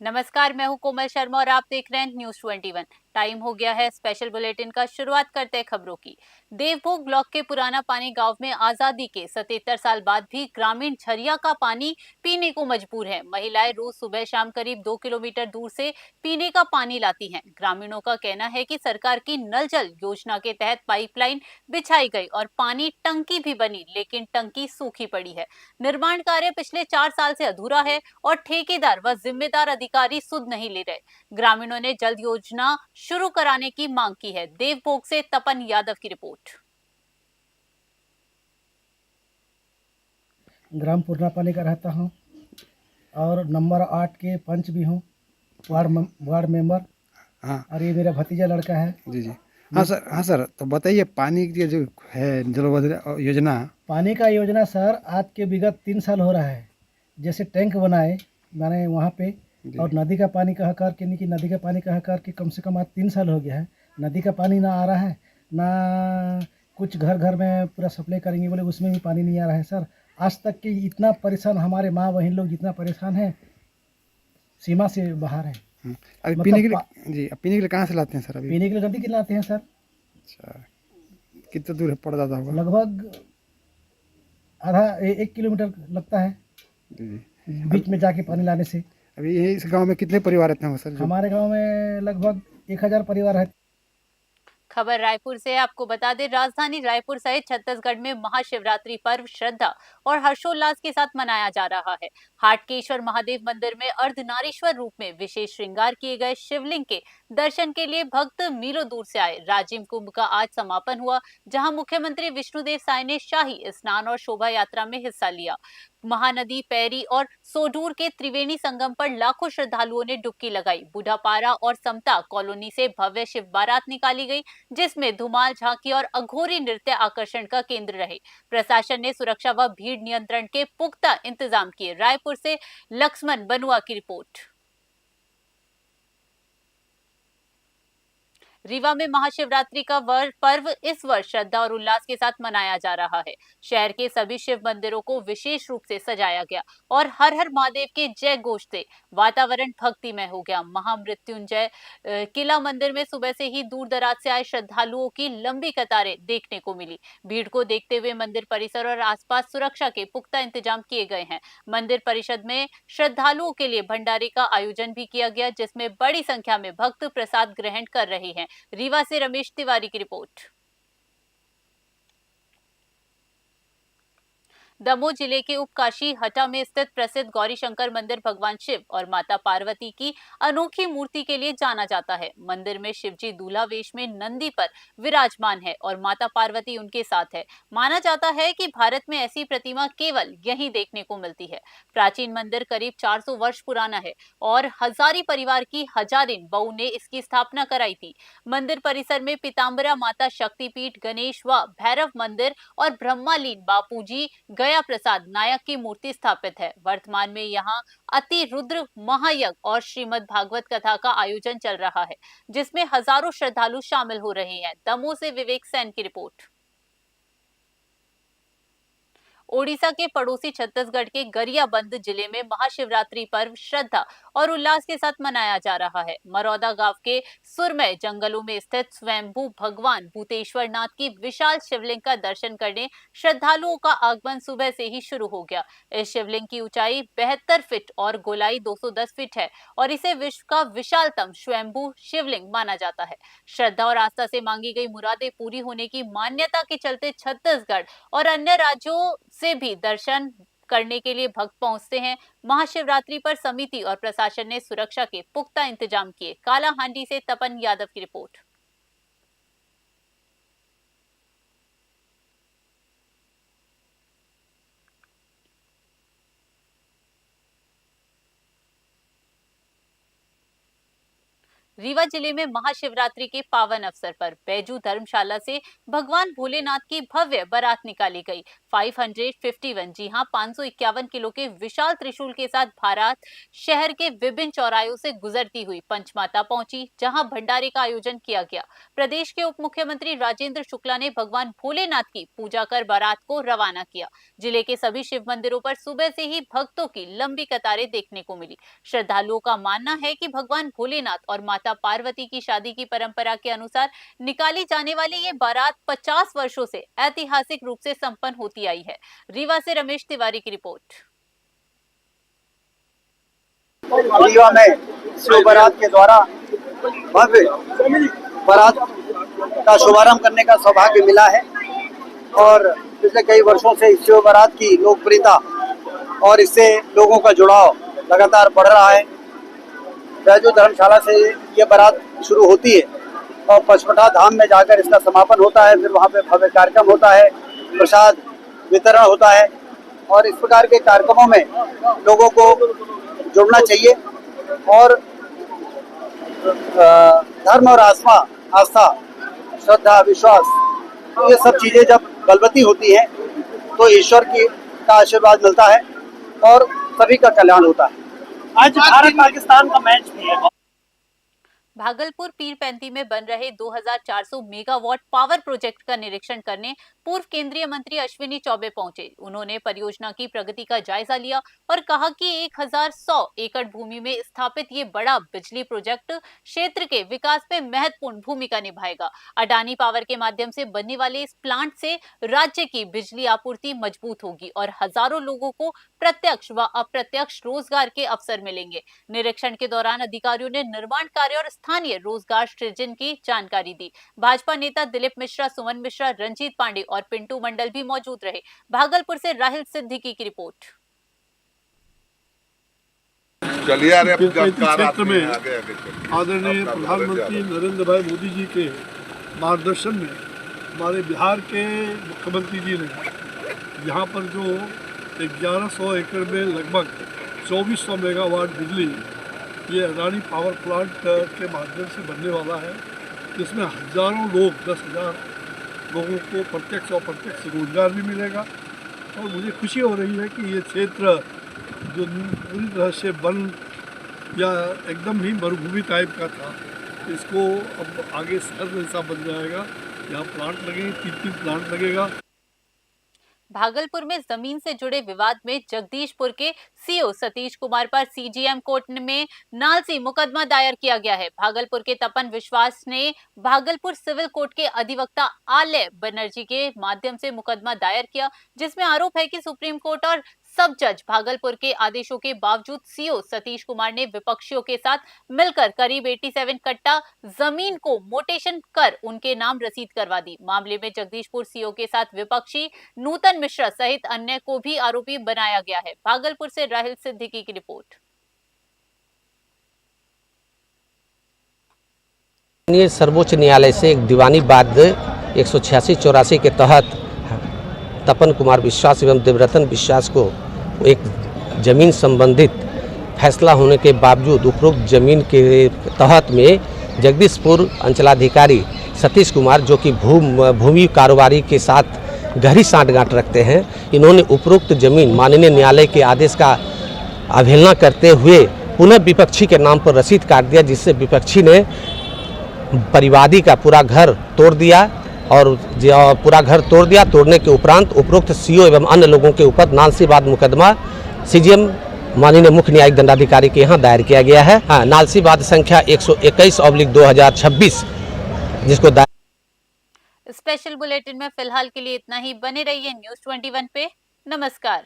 नमस्कार, मैं हूं कोमल शर्मा और आप देख रहे हैं न्यूज 21। टाइम हो गया है स्पेशल बुलेटिन का। शुरुआत करते हैं खबरों की। देवभोग ब्लॉक के पुराना पानी गांव में आजादी के 77 साल बाद भी ग्रामीण झरिया का पानी पीने को मजबूर है। महिलाएं रोज सुबह शाम करीब 2 किलोमीटर दूर से पीने का पानी लाती हैं। ग्रामीणों का कहना है कि सरकार की नल जल योजना के तहत पाइपलाइन बिछाई गई और पानी टंकी भी बनी, लेकिन टंकी सूखी पड़ी है। निर्माण कार्य पिछले 4 साल से अधूरा है और ठेकेदार व जिम्मेदार अधिकारी सुध नहीं ले रहे। ग्रामीणों ने जल्द योजना शुरू कराने की मांग की है। देवभोग से तपन यादव की रिपोर्ट। ग्राम पूर्णापाली का रहता हूँ और नंबर 8 के पंच भी हूँ, वार्ड मेंबर। हाँ और ये मेरा भतीजा लड़का है। जी जी। हाँ सर, तो बताइए पानी की जो है जल योजना। पानी का योजना सर आज के विगत 3 साल हो रहा है। जैसे टैंक बनाए मैंने वहाँ पे, जी और नदी का पानी कहा कर के नहीं कि नदी का पानी कहा कर के कम से कम आज 3 साल हो गया है। नदी का पानी ना आ रहा है ना, कुछ घर घर में पूरा सप्लाई करेंगे बोले उसमें भी पानी नहीं आ रहा है सर। आज तक कि इतना परेशान हमारे माँ बहन लोग जितना परेशान है, सीमा से बाहर है। अभी पीने मतलब के लिए जी, अब पीने के लिए कहाँ से लाते हैं सर अभी? पीने के लिए नदी के लाते हैं सर। अच्छा, कितना दूर पड़ जाता होगा? लगभग आधा 1 किलोमीटर लगता है जी जी। अब बीच में जाके पानी लाने से। अभी यही इस गांव में कितने परिवार रहते हैं सर जो? हमारे गांव में लगभग 1,000 परिवार है। खबर रायपुर से। आपको बता दें, राजधानी रायपुर सहित छत्तीसगढ़ में महाशिवरात्रि पर्व श्रद्धा और हर्षोल्लास के साथ मनाया जा रहा है। हाटकेश्वर महादेव मंदिर में अर्धनारीश्वर रूप में विशेष श्रृंगार किए गए शिवलिंग के दर्शन के लिए भक्त मीलों दूर से आए। राजिम कुंभ का आज समापन हुआ, जहां मुख्यमंत्री विष्णुदेव साय ने शाही स्नान और शोभा यात्रा में हिस्सा लिया। महानदी पैरी और सोडूर के त्रिवेणी संगम पर लाखों श्रद्धालुओं ने डुबकी लगाई। बुढ़ापारा और समता कॉलोनी से भव्य शिव बारात निकाली गई, जिसमें धुमाल, झांकी और अघोरी नृत्य आकर्षण का केंद्र रहे। प्रशासन ने सुरक्षा व भीड़ नियंत्रण के पुख्ता इंतजाम किए। रायपुर से लक्ष्मण बनुआ की रिपोर्ट। रीवा में महाशिवरात्रि का पर्व इस वर्ष श्रद्धा और उल्लास के साथ मनाया जा रहा है। शहर के सभी शिव मंदिरों को विशेष रूप से सजाया गया और हर हर महादेव के जय घोष से वातावरण भक्तिमय हो गया। महामृत्युंजय किला मंदिर में सुबह से ही दूर दराज से आए श्रद्धालुओं की लंबी कतारें देखने को मिली। भीड़ को देखते हुए मंदिर परिसर और आसपास सुरक्षा के पुख्ता इंतजाम किए गए हैं। मंदिर परिषद में श्रद्धालुओं के लिए भंडारे का आयोजन भी किया गया, जिसमें बड़ी संख्या में भक्त प्रसाद ग्रहण कर रहे हैं। रीवा से रमेश तिवारी की रिपोर्ट। दमोह जिले के उपकाशी हटा में स्थित प्रसिद्ध गौरी शंकर मंदिर भगवान शिव और माता पार्वती की अनोखी मूर्ति के लिए जाना जाता है। मंदिर में शिवजी दूल्हा वेश में नंदी पर विराजमान है और माता पार्वती उनके साथ है। माना जाता है कि भारत में ऐसी प्रतिमा केवल यहीं देखने को मिलती है। प्राचीन मंदिर करीब 400 वर्ष पुराना है और हजारी परिवार की हजारिन बहू ने इसकी स्थापना कराई थी। मंदिर परिसर में पीताम्बरा माता शक्तिपीठ, गणेश व भैरव मंदिर और ब्रह्मालीन बापूजी गया प्रसाद नायक की मूर्ति स्थापित है। वर्तमान में यहाँ अति रुद्र महायज्ञ और श्रीमद् भागवत कथा का आयोजन चल रहा है, जिसमें हजारों श्रद्धालु शामिल हो रहे हैं। दमोह से विवेक सैन की रिपोर्ट। ओडिशा के पड़ोसी छत्तीसगढ़ के गरियाबंद जिले में महाशिवरात्रि पर्व श्रद्धा और उल्लास के साथ मनाया जा रहा है। मरौदा गांव के सुरमय जंगलों में स्थित स्वयंभू भगवान भूतेश्वर नाथ की विशाल शिवलिंग का दर्शन करने श्रद्धालुओं का आगमन सुबह से ही शुरू हो गया। इस शिवलिंग की ऊंचाई 72 फीट और गोलाई 210 फीट है और इसे विश्व का विशालतम स्वयंभू शिवलिंग माना जाता है। श्रद्धा और आस्था से मांगी गई मुरादें पूरी होने की मान्यता के चलते छत्तीसगढ़ और अन्य राज्यों से भी दर्शन करने के लिए भक्त पहुंचते हैं। महाशिवरात्रि पर समिति और प्रशासन ने सुरक्षा के पुख्ता इंतजाम किए। कालाहांडी से तपन यादव की रिपोर्ट। रीवा जिले में महाशिवरात्रि के पावन अवसर पर बैजू धर्मशाला से भगवान भोलेनाथ की भव्य बारात निकाली गई। 551 जी हां 551 किलो के विशाल त्रिशूल के साथ बारात शहर के विभिन्न चौरायों से गुजरती हुई पंचमाता पहुंची, जहां भंडारे का आयोजन किया गया। प्रदेश के उप मुख्यमंत्री राजेंद्र शुक्ला ने भगवान भोलेनाथ की पूजा कर बारात को रवाना किया। जिले के सभी शिव मंदिरों पर सुबह से ही भक्तों की लंबी कतारें देखने को मिली। श्रद्धालुओं का मानना है कि भगवान भोलेनाथ और माता पार्वती की शादी की परंपरा के अनुसार निकाली जाने वाली ये बारात 50 वर्षों से ऐतिहासिक रूप से संपन्न होती आई है। रीवा से रमेश तिवारी की रिपोर्ट। रीवा में शिव बारात के द्वारा भव्य बारात का शुभारंभ करने का सौभाग्य मिला है और पिछले कई वर्षों से शिव बारात की लोकप्रियता और इससे लोगों का जुड़ाव लगातार बढ़ रहा है। बैजू धर्मशाला से ये बारात शुरू होती है और पचमढ़ा धाम में जाकर इसका समापन होता है। फिर वहाँ पे भव्य कार्यक्रम होता है, प्रसाद वितरण होता है और इस प्रकार के कार्यक्रमों में लोगों को जुड़ना चाहिए और धर्म और आस्था, श्रद्धा, विश्वास, ये सब चीजें जब बलवती होती हैं तो ईश्वर का आशीर्वाद मिलता है और सभी का कल्याण होता है। आज भारत पाकिस्तान का मैच भी है। भागलपुर पीरपैंती में बन रहे 2400 मेगावाट पावर प्रोजेक्ट का निरीक्षण करने पूर्व केंद्रीय मंत्री अश्विनी चौबे पहुंचे। उन्होंने परियोजना की प्रगति का जायजा लिया और कहा कि 1100 एकड़ भूमि में स्थापित ये बड़ा बिजली प्रोजेक्ट क्षेत्र के विकास में महत्वपूर्ण भूमिका निभाएगा। अडानी पावर के माध्यम से बनने वाले इस प्लांट से राज्य की बिजली आपूर्ति मजबूत होगी और हजारों लोगों को प्रत्यक्ष व अप्रत्यक्ष रोजगार के अवसर मिलेंगे। निरीक्षण के दौरान अधिकारियों ने निर्माण कार्य और स्थानीय रोजगार सृजन की जानकारी दी। भाजपा नेता दिलीप मिश्रा, सुमन मिश्रा, रंजीत पांडे और पिंटू मंडल भी मौजूद रहे। भागलपुर से राहिल सिद्दीकी की रिपोर्ट। चलिए क्षेत्र में आदरणीय प्रधानमंत्री नरेंद्र भाई मोदी जी के मार्गदर्शन में हमारे बिहार के मुख्यमंत्री जी ने यहाँ पर जो 1100 एकड़ में लगभग 2400 मेगावाट बिजली ये अडानी पावर प्लांट के माध्यम से बनने वाला है, जिसमें हजारों लोग 10,000 लोगों को प्रत्यक्ष और अप्रत्यक्ष रोजगार भी मिलेगा। और मुझे खुशी हो रही है कि ये क्षेत्र जो पूरी तरह से वन या एकदम ही मरुभूमि टाइप का था, इसको अब आगे शहर जैसा बन जाएगा। यहाँ प्लांट लगेंगे, 3 प्लांट लगेगा। भागलपुर में जमीन से जुड़े विवाद में जगदीशपुर के सीओ सतीश कुमार पर सीजीएम कोर्ट में नालसी मुकदमा दायर किया गया है। भागलपुर के तपन विश्वास ने भागलपुर सिविल कोर्ट के अधिवक्ता आलय बनर्जी के माध्यम से मुकदमा दायर किया, जिसमें आरोप है कि सुप्रीम कोर्ट और सब जज भागलपुर के आदेशों के बावजूद सीओ सतीश कुमार ने विपक्षियों के साथ मिलकर करीब 87 कट्टा जमीन को मोटेशन कर उनके नाम रसीद करवा दी। मामले में जगदीशपुर सीओ के साथ विपक्षी नूतन मिश्रा सहित अन्य को भी आरोपी बनाया गया है। भागलपुर से राहिल सिद्दीकी की रिपोर्ट। सर्वोच्च न्यायालय से एक दीवानी वाद 186-84 के तहत तपन कुमार विश्वास एवं देवरतन विश्वास को एक जमीन संबंधित फैसला होने के बावजूद उपरोक्त जमीन के तहत में जगदीशपुर अंचलाधिकारी सतीश कुमार, जो कि भूमि कारोबारी के साथ गहरी सांठगांठ रखते हैं, इन्होंने उपरोक्त जमीन माननीय न्यायालय के आदेश का अवहेलना करते हुए पुनः विपक्षी के नाम पर रसीद काट दिया, जिससे विपक्षी ने परिवादी का पूरा घर तोड़ दिया और पूरा घर तोड़ दिया। तोड़ने के उपरांत उपरोक्त सीओ एवं अन्य लोगों के ऊपर नालसीवाद मुकदमा सीजीएम माननीय मुख्य न्यायिक दंडाधिकारी के यहाँ दायर किया गया है। हाँ, नालसीवाद संख्या 121/2026 जिसको स्पेशल बुलेटिन में फिलहाल के लिए इतना ही। बने रहिए न्यूज़ 21 पे। नमस्कार।